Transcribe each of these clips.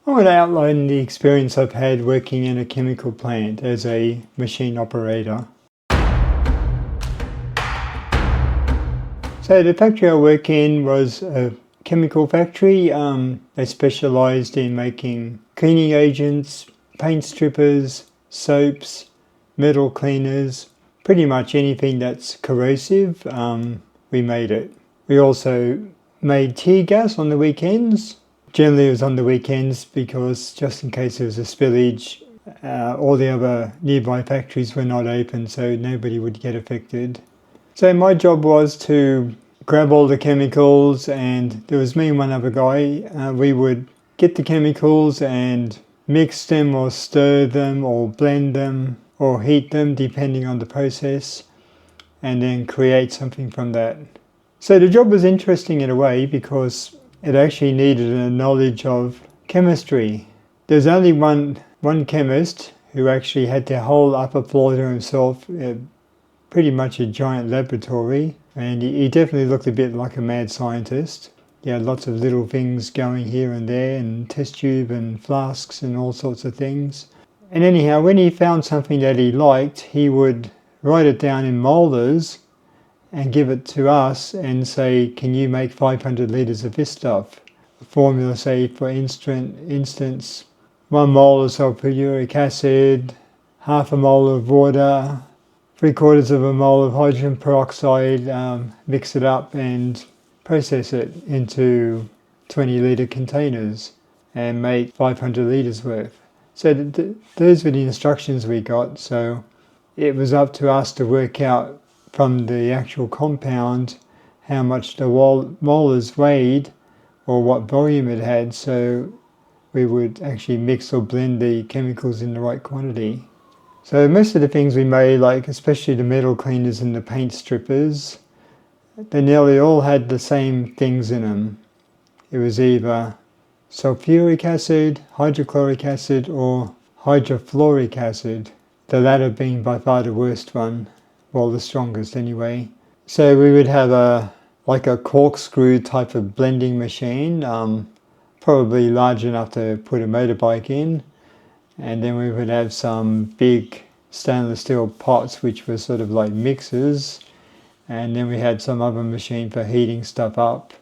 I want to outline the experience I've had working in a chemical plant as a machine operator. So the factory I work in was a chemical factory. They specialised in making cleaning agents, paint strippers, soaps, metal cleaners, pretty much anything that's corrosive, we made it. We also made tear gas on the weekends. Generally it was on the weekends because just in case there was a spillage, all the other nearby factories were not open, so nobody would get affected. So my job was to grab all the chemicals, and there was me and one other guy. We would get the chemicals and mix them or stir them or blend them or heat them depending on the process, and then create something from that. So the job was interesting in a way because it actually needed a knowledge of chemistry. There's only one chemist who actually had the whole upper floor to himself, pretty much a giant laboratory, and he definitely looked a bit like a mad scientist. He had lots of little things going here and there, and test tube and flasks and all sorts of things. And anyhow, when he found something that he liked, he would write it down in moulders and give it to us and say, can you make 500 litres of this stuff? A formula, say, for instance, 1 mole of sulfuric acid, half a mole of water, 3/4 of a mole of hydrogen peroxide, mix it up and process it into 20 litre containers and make 500 litres worth. So those were the instructions we got, so it was up to us to work out from the actual compound how much the molars weighed or what volume it had, so we would actually mix or blend the chemicals in the right quantity. So most of the things we made, like especially the metal cleaners and the paint strippers, they nearly all had the same things in them. It was either sulfuric acid, hydrochloric acid or hydrofluoric acid, the latter being by far the worst one. Well, the strongest anyway. So we would have a corkscrew type of blending machine, probably large enough to put a motorbike in, and then we would have some big stainless steel pots which were sort of like mixers, and then we had some other machine for heating stuff up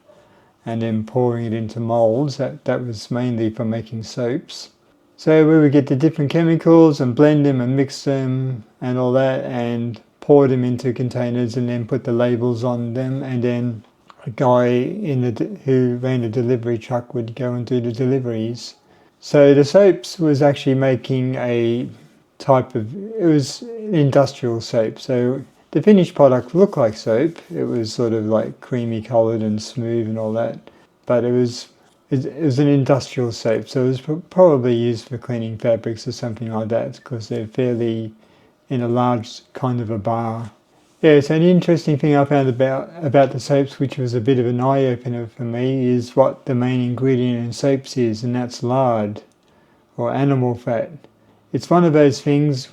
and then pouring it into molds. That was mainly for making soaps. So we would get the different chemicals and blend them and mix them and all that, and pour them into containers and then put the labels on them, and then a guy who ran a delivery truck would go and do the deliveries. So the soaps was actually making it was industrial soap. So the finished product looked like soap. It was sort of like creamy coloured and smooth and all that, but it was an industrial soap, so it was probably used for cleaning fabrics or something like that, because they're fairly in a large kind of a bar. Yeah, so an interesting thing I found about the soaps, which was a bit of an eye-opener for me, is what the main ingredient in soaps is, and that's lard, or animal fat. It's one of those things,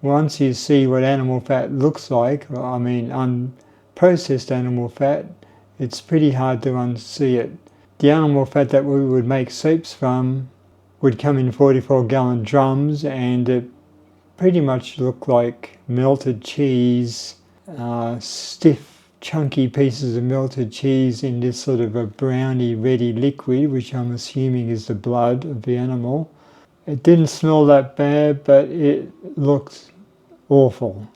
once you see what animal fat looks like, I mean unprocessed animal fat, it's pretty hard to unsee it. The animal fat that we would make soaps from would come in 44-gallon drums, and it pretty much looked like melted cheese, stiff, chunky pieces of melted cheese in this sort of a browny, reddy liquid, which I'm assuming is the blood of the animal. It didn't smell that bad, but it looked awful.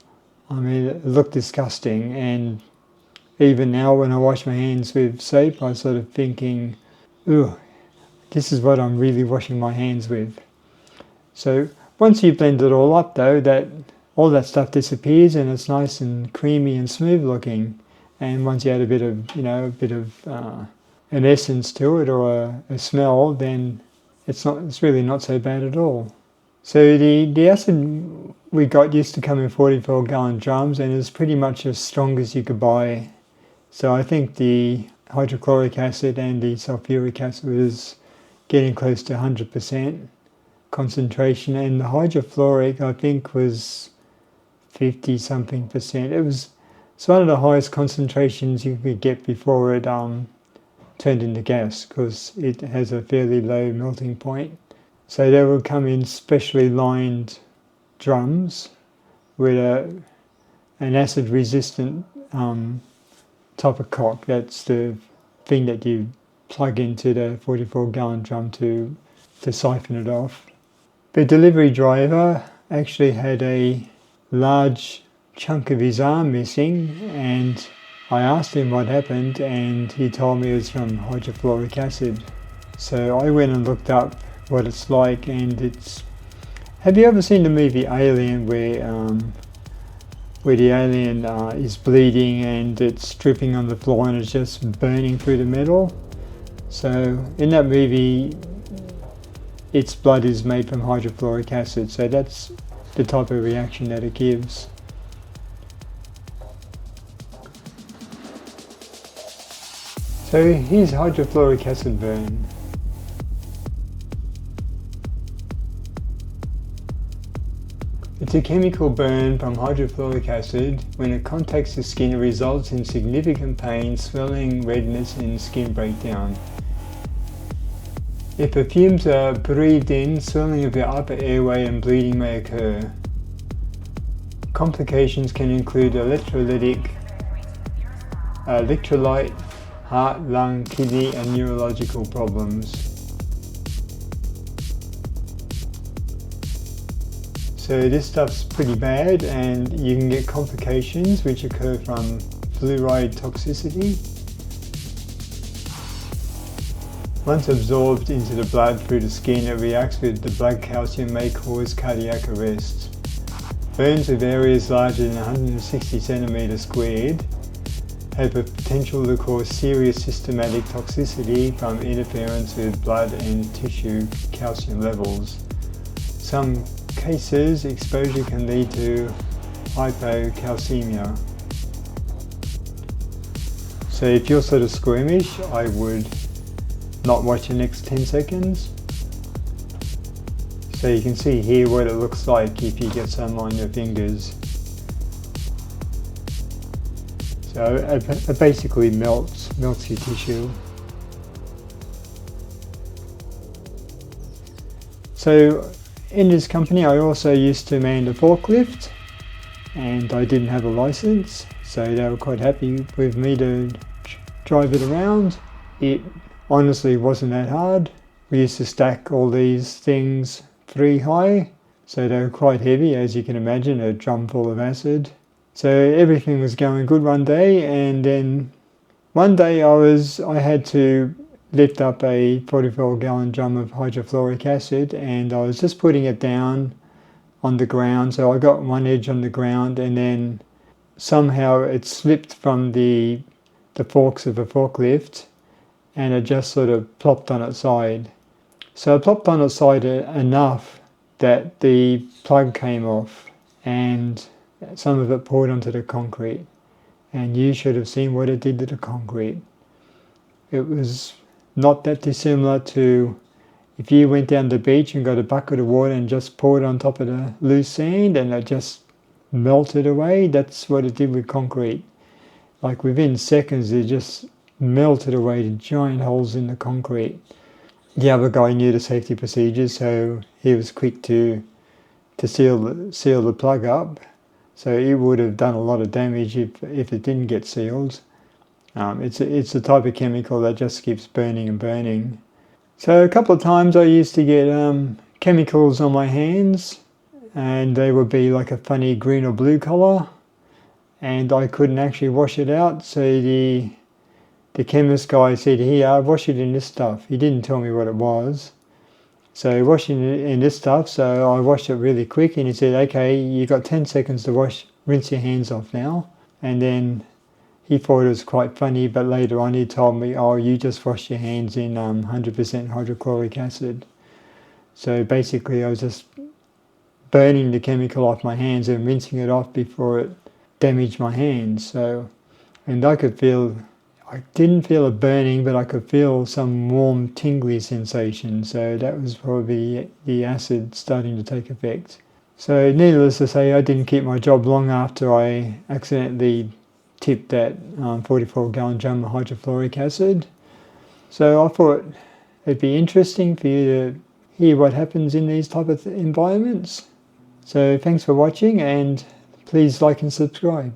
I mean, it looked disgusting, and even now when I wash my hands with soap, I'm sort of thinking, ooh, this is what I'm really washing my hands with. So once you blend it all up though, all that stuff disappears and it's nice and creamy and smooth looking. And once you add a bit of an essence to it or a smell, then it's really not so bad at all. So the acid we got used to come in 44-gallon drums, and it's pretty much as strong as you could buy. So I think the hydrochloric acid and the sulfuric acid was getting close to 100% concentration, and the hydrofluoric I think was 50-something%. It's one of the highest concentrations you could get before it turned into gas, because it has a fairly low melting point. So they will come in specially lined drums with an acid-resistant type of cock. That's the thing that you plug into the 44-gallon drum to siphon it off. The delivery driver actually had a large chunk of his arm missing, and I asked him what happened, and he told me it was from hydrofluoric acid. So I went and looked up what it's like, and it's... Have you ever seen the movie Alien where the alien is bleeding and it's dripping on the floor and it's just burning through the metal? So in that movie, its blood is made from hydrofluoric acid, so that's the type of reaction that it gives. So here's hydrofluoric acid burn. It's a chemical burn from hydrofluoric acid. When it contacts the skin, it results in significant pain, swelling, redness, and skin breakdown. If the fumes are breathed in, swelling of the upper airway and bleeding may occur. Complications can include electrolyte, heart, lung, kidney, and neurological problems. So this stuff's pretty bad, and you can get complications which occur from fluoride toxicity. Once absorbed into the blood through the skin, it reacts with the blood calcium, may cause cardiac arrest. Burns with areas larger than 160 centimeters squared have the potential to cause serious systematic toxicity from interference with blood and tissue calcium levels. Some cases, exposure can lead to hypocalcemia. So if you're sort of squeamish, I would not watch the next 10 seconds. So you can see here what it looks like if you get some on your fingers. So it basically melts your tissue. So in this company I also used to man the forklift, and I didn't have a license, so they were quite happy with me to drive it around. It honestly wasn't that hard. We used to stack all these things 3 high, so they were quite heavy, as you can imagine, a drum full of acid. So everything was going good one day, and then one day I had to lift up a 44-gallon drum of hydrofluoric acid, and I was just putting it down on the ground. So I got one edge on the ground, and then somehow it slipped from the forks of the forklift, and it just sort of plopped on its side. So it plopped on its side enough that the plug came off, and some of it poured onto the concrete, and you should have seen what it did to the concrete. It was not that dissimilar to if you went down the beach and got a bucket of water and just poured on top of the loose sand and it just melted away. That's what it did with concrete. Like within seconds it just melted away to giant holes in the concrete. The other guy knew the safety procedures, so he was quick to seal the plug up. So it would have done a lot of damage if it didn't get sealed. It's a type of chemical that just keeps burning and burning. So a couple of times I used to get chemicals on my hands, and they would be like a funny green or blue colour, and I couldn't actually wash it out. So the chemist guy said, "Here, wash it in this stuff." He didn't tell me what it was. So washing it in this stuff, so I washed it really quick, and he said, "Okay, you got 10 seconds to rinse your hands off now." And then he thought it was quite funny, but later on he told me, "Oh, you just wash your hands in 100% hydrochloric acid." So basically I was just burning the chemical off my hands and rinsing it off before it damaged my hands. So, and I didn't feel a burning, but I could feel some warm tingly sensation. So that was probably the acid starting to take effect. So needless to say, I didn't keep my job long after I accidentally tipped that 44-gallon drum of hydrofluoric acid. So I thought it'd be interesting for you to hear what happens in these type of environments. So thanks for watching, and please like and subscribe.